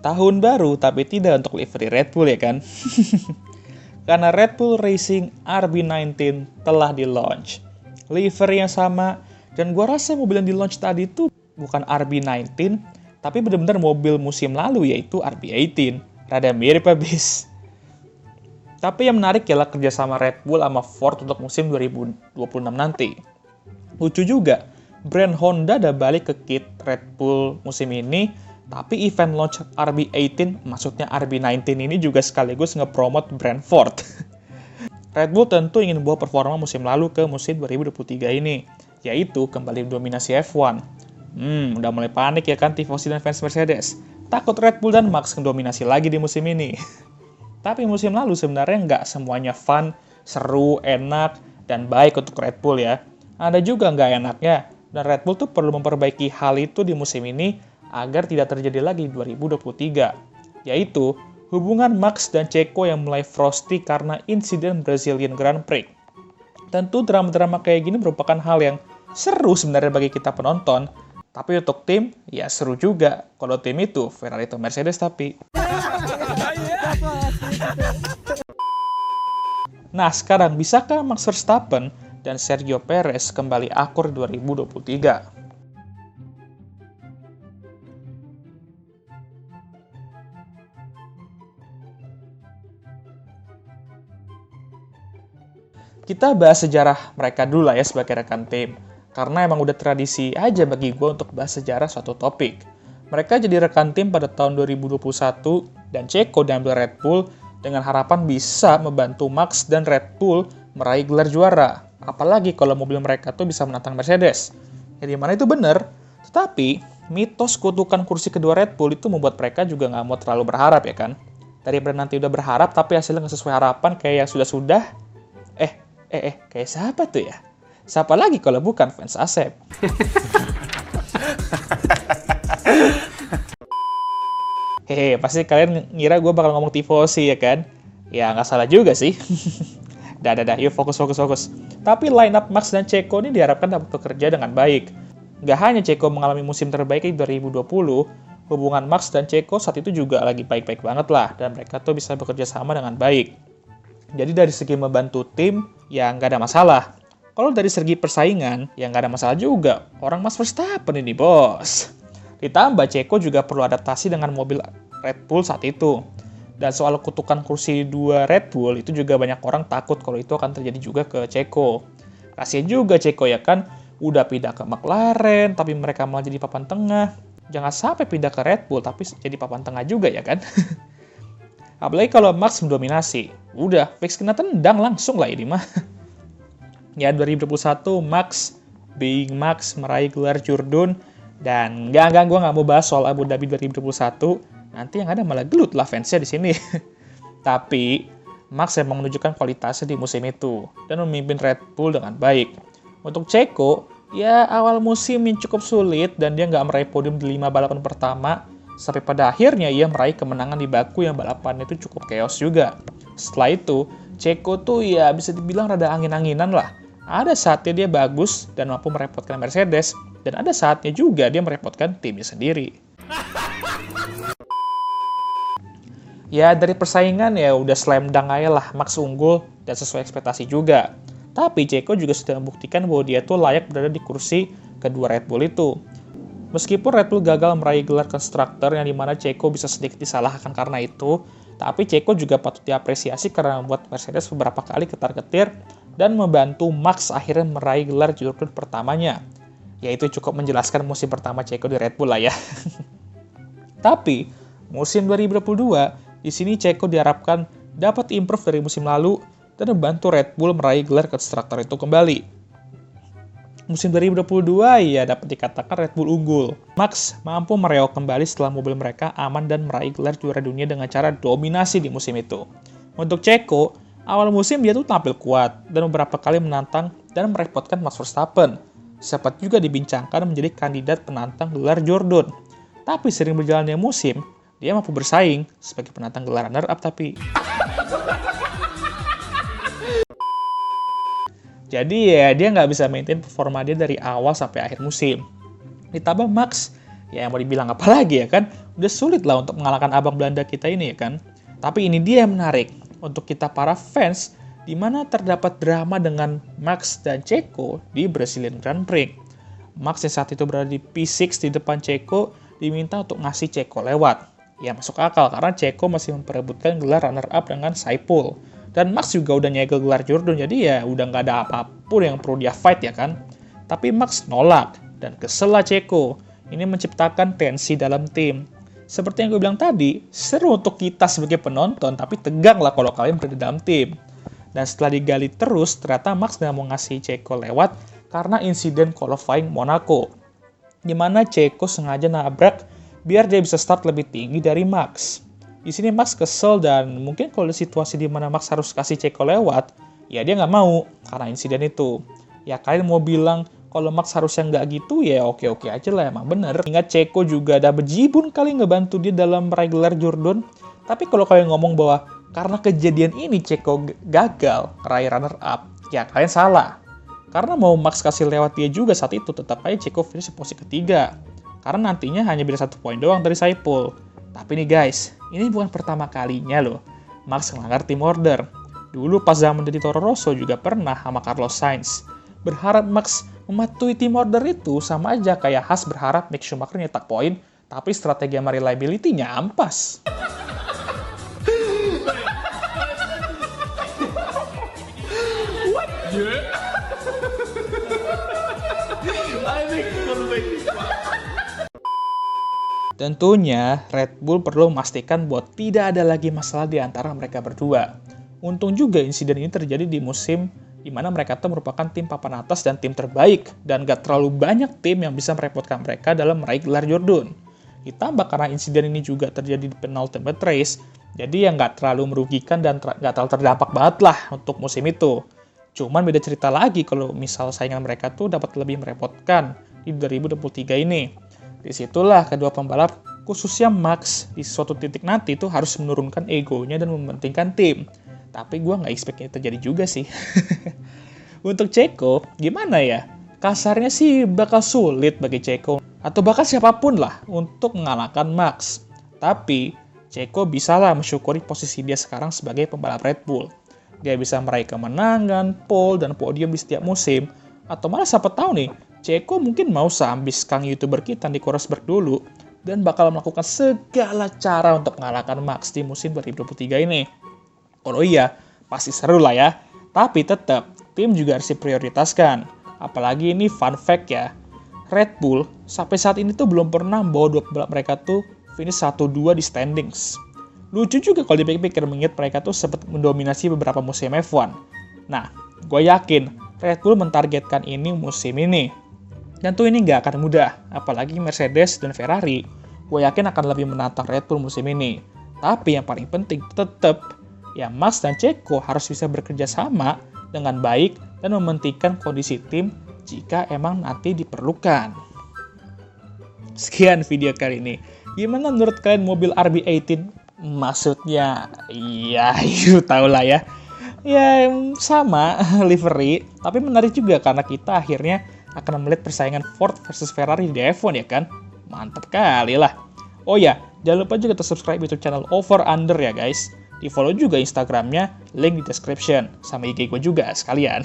tahun baru tapi tidak untuk livery Red Bull ya kan? Karena Red Bull Racing RB19 telah di-launch. Livery yang sama, dan gua rasa mobil yang di-launch tadi itu bukan RB19, tapi benar-benar mobil musim lalu yaitu RB18. Rada mirip habis. Tapi yang menarik ialah kerjasama Red Bull sama Ford untuk musim 2026 nanti. Lucu juga, brand Honda udah balik ke kit Red Bull musim ini, tapi event launch RB18, maksudnya RB19 ini juga sekaligus nge-promote brand Ford. Red Bull tentu ingin membawa performa musim lalu ke musim 2023 ini, yaitu kembali mendominasi F1. Udah mulai panik ya kan tifosi dan fans Mercedes. Takut Red Bull dan Max mendominasi lagi di musim ini. Tapi musim lalu sebenarnya nggak semuanya fun, seru, enak, dan baik untuk Red Bull ya. Ada juga nggak enaknya, dan Red Bull tuh perlu memperbaiki hal itu di musim ini agar tidak terjadi lagi di 2023. Yaitu, hubungan Max dan Checo yang mulai frosty karena insiden Brazilian Grand Prix. Tentu drama-drama kayak gini merupakan hal yang seru sebenarnya bagi kita penonton, tapi untuk tim, ya seru juga. Kalau tim itu Ferrari atau Mercedes tapi. Nah, sekarang bisakah Max Verstappen dan Sergio Perez kembali akur 2023? Kita bahas sejarah mereka dulu lah ya sebagai rekan tim. Karena emang udah tradisi aja bagi gue untuk bahas sejarah suatu topik. Mereka jadi rekan tim pada tahun 2021 dan Checo diambil Red Bull dengan harapan bisa membantu Max dan Red Bull meraih gelar juara. Apalagi kalau mobil mereka tuh bisa menantang Mercedes. Ya dimana itu bener, tetapi mitos kutukan kursi kedua Red Bull itu membuat mereka juga nggak mau terlalu berharap ya kan. Daripada nanti udah berharap tapi hasilnya nggak sesuai harapan kayak yang sudah-sudah. Kayak siapa tuh ya? Siapa lagi kalau bukan fans Asep? Hehe, pasti kalian ngira gue bakal ngomong tifosi ya kan? Ya nggak salah juga sih. Dah, yuk fokus. Tapi line up Max dan Checo ini diharapkan dapat bekerja dengan baik. Nggak hanya Checo mengalami musim terbaik di 2020, hubungan Max dan Checo saat itu juga lagi baik-baik banget lah, dan mereka tuh bisa bekerja sama dengan baik. Jadi dari segi membantu tim, ya nggak ada masalah. Kalau dari segi persaingan, ya nggak ada masalah juga. Orang Max Verstappen ini, bos. Ditambah Checo juga perlu adaptasi dengan mobil Red Bull saat itu. Dan soal kutukan kursi 2 Red Bull, itu juga banyak orang takut kalau itu akan terjadi juga ke Checo. Kasian juga Checo ya kan, udah pindah ke McLaren, tapi mereka malah jadi papan tengah. Jangan sampai pindah ke Red Bull, tapi jadi papan tengah juga ya kan. Apalagi kalau Max mendominasi. Udah, fix kena tendang langsung lah ini mah. Ya, 2021 Max, being Max meraih gelar Jordan. Dan gue nggak mau bahas soal Abu Dhabi 2021. Nanti yang ada malah gelut lah fansnya di sini. Tapi, Max emang menunjukkan kualitasnya di musim itu. Dan memimpin Red Bull dengan baik. Untuk Checo, ya awal musim yang cukup sulit. Dan dia nggak meraih podium di 5 balapan pertama. Sampai pada akhirnya ia meraih kemenangan di Baku yang balapannya itu cukup chaos juga. Setelah itu, Checo tuh ya bisa dibilang rada angin-anginan lah. Ada saatnya dia bagus dan mampu merepotkan Mercedes, dan ada saatnya juga dia merepotkan timnya sendiri. Ya dari persaingan ya udah slam dunk aja lah, Max unggul dan sesuai ekspektasi juga. Tapi Checo juga sudah membuktikan bahwa dia tuh layak berada di kursi kedua Red Bull itu. Meskipun Red Bull gagal meraih gelar konstruktor yang dimana Checo bisa sedikit disalahkan karena itu, tapi Checo juga patut diapresiasi karena membuat Mercedes beberapa kali ketar-ketir dan membantu Max akhirnya meraih gelar Jordan pertamanya. Yaitu cukup menjelaskan musim pertama Checo di Red Bull lah ya. Tapi, musim 2022, di sini Checo diharapkan dapat improve dari musim lalu dan membantu Red Bull meraih gelar konstruktor itu kembali. Musim 2022 ya dapat dikatakan Red Bull unggul. Max mampu mereok kembali setelah mobil mereka aman dan meraih gelar juara dunia dengan cara dominasi di musim itu. Untuk Checo, awal musim dia tuh tampil kuat dan beberapa kali menantang dan merepotkan Max Verstappen. Sempat juga dibincangkan menjadi kandidat penantang gelar Jordan. Tapi sering berjalannya musim, dia mampu bersaing sebagai penantang gelar runner-up tapi. Jadi ya dia nggak bisa maintain performa dia dari awal sampai akhir musim. Ditambah Max, Ya mau dibilang apa lagi ya kan? Udah sulit lah untuk mengalahkan abang Belanda kita ini ya kan? Tapi ini dia yang menarik untuk kita para fans, di mana terdapat drama dengan Max dan Checo di Brazilian Grand Prix. Max yang saat itu berada di P6 di depan Checo diminta untuk ngasih Checo lewat. Ya masuk akal karena Checo masih memperebutkan gelar runner-up dengan Saipul. Dan Max juga udah nyegel gelar Jordan, jadi ya udah nggak ada apapun yang perlu dia fight ya kan. Tapi Max nolak dan kesel lah Checo. Ini menciptakan tensi dalam tim. Seperti yang gue bilang tadi, seru untuk kita sebagai penonton, tapi tegang lah kalau kalian berada dalam tim. Dan setelah digali terus, ternyata Max nggak mau ngasih Checo lewat karena insiden qualifying Monaco, di mana Checo sengaja nabrak biar dia bisa start lebih tinggi dari Max. Di sini Max kesel dan mungkin kalau ada situasi di mana Max harus kasih Checo lewat, ya dia nggak mau karena insiden itu. Ya kalian mau bilang kalau Max harusnya nggak gitu, ya oke-oke aja lah, emang bener. Ingat Checo juga ada bejibun kali ngebantu dia dalam meraih gelar Jordan. Tapi kalau kalian ngomong bahwa karena kejadian ini Checo gagal meraih runner-up, ya kalian salah. Karena mau Max kasih lewat dia juga saat itu, tetap aja Checo finish di posisi ketiga. Karena nantinya hanya beda 1 poin doang dari Saipul. Tapi nih guys, ini bukan pertama kalinya loh Max melanggar team order. Dulu pas zaman dari Toro Rosso juga pernah sama Carlos Sainz. Berharap Max mematuhi team order itu sama aja kayak Haas berharap Mick Schumacher nyetak poin, tapi strategi sama reliability-nya ampas. Tentunya, Red Bull perlu memastikan bahwa tidak ada lagi masalah di antara mereka berdua. Untung juga insiden ini terjadi di musim di mana mereka tuh merupakan tim papan atas dan tim terbaik, dan gak terlalu banyak tim yang bisa merepotkan mereka dalam meraih gelar Jordan. Ditambah karena insiden ini juga terjadi di penultimate race, jadi yang gak terlalu merugikan dan gak terlalu terdampak banget lah untuk musim itu. Cuman beda cerita lagi kalau misal saingan mereka tuh dapat lebih merepotkan di 2023 ini. Disitulah kedua pembalap, khususnya Max, di suatu titik nanti tuh harus menurunkan egonya dan mementingkan tim. Tapi gue nggak expect ini terjadi juga sih. Untuk Checo, gimana ya? Kasarnya sih bakal sulit bagi Checo, atau bahkan siapapun lah, untuk mengalahkan Max. Tapi, Checo bisalah mensyukuri posisi dia sekarang sebagai pembalap Red Bull. Dia bisa meraih kemenangan, pole, dan podium di setiap musim. Atau malah siapa tahu nih, Checo mungkin mau seambis kang YouTuber kita di Rosberg dulu, dan bakal melakukan segala cara untuk mengalahkan Max di musim 2023 ini. Kalau iya, pasti seru lah ya. Tapi tetap, tim juga harus diprioritaskan. Apalagi ini fun fact ya. Red Bull sampai saat ini tuh belum pernah membawa dua pembalap mereka tuh finish 1-2 di standings. Lucu juga kalau dipikir-pikir mengingat mereka tuh sempat mendominasi beberapa musim F1. Nah, gue yakin Red Bull mentargetkan ini musim ini. Dan tuh ini nggak akan mudah, apalagi Mercedes dan Ferrari. Gue yakin akan lebih menantang Red Bull musim ini. Tapi yang paling penting tetap, ya Max dan Checo harus bisa bekerja sama dengan baik dan mementingkan kondisi tim jika emang nanti diperlukan. Sekian video kali ini. Gimana menurut kalian mobil RB18? Maksudnya, iya itu tau lah ya. Ya sama livery, tapi menarik juga karena kita akhirnya akan melihat persaingan Ford versus Ferrari di F1 ya kan? Mantap kali lah. Oh ya, jangan lupa juga subscribe YouTube channel Over Under ya guys. Di follow juga Instagramnya, link di description. Sama IG gue juga sekalian.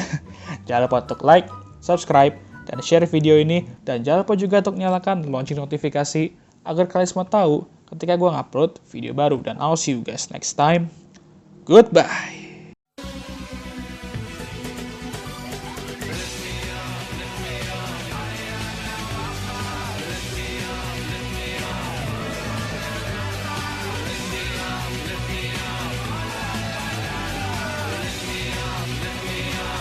Jangan lupa untuk like, subscribe, dan share video ini. Dan jangan lupa juga untuk nyalakan lonceng notifikasi agar kalian semua tahu ketika gue ngupload video baru. Dan I'll see you guys next time. Goodbye.